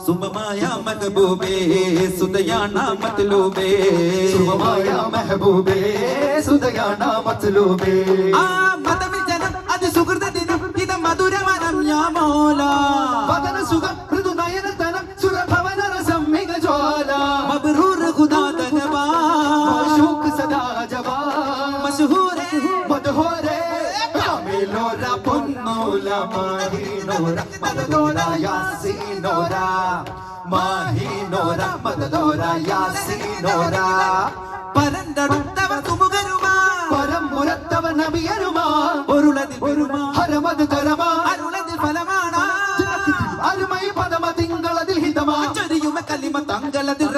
സുമമായ മഹബൂബേ സുദയാന മത്ലൂബേ സുമമായ മെഹബൂബേ സുദയാന മത്ലൂബേ ആ മതവിജനം അത് സുഹൃതദിനം ഇത് മധുരവനം യാമോല വദന സുഖം മൃദു നയനതനം സുരഭവന രസം മികജ്വാല മബ്റൂർ ഖുദാ തനവാ മാശൂഖ് സദാ ജവാ മശഹൂരേ മദ്ഹൂരേ കാമിലോര പൊന്നോല മാഹിനോര മദദോര യാസീനോര മാഹിനോര മദദോര യാസീനോര പരന്തടുത്തവ സുമുഖരുമാ പരമുരത്തവ നബിയരുമാ ഒരുളതി ഒരുമാ ഹരമത് കരമാ അരുളതി ഫലമാണ അരുമൈ പദമ തിങ്കളതിൽ ഹിതമാ ചൊരിയുമ കലിമ തങ്ങളതിൽ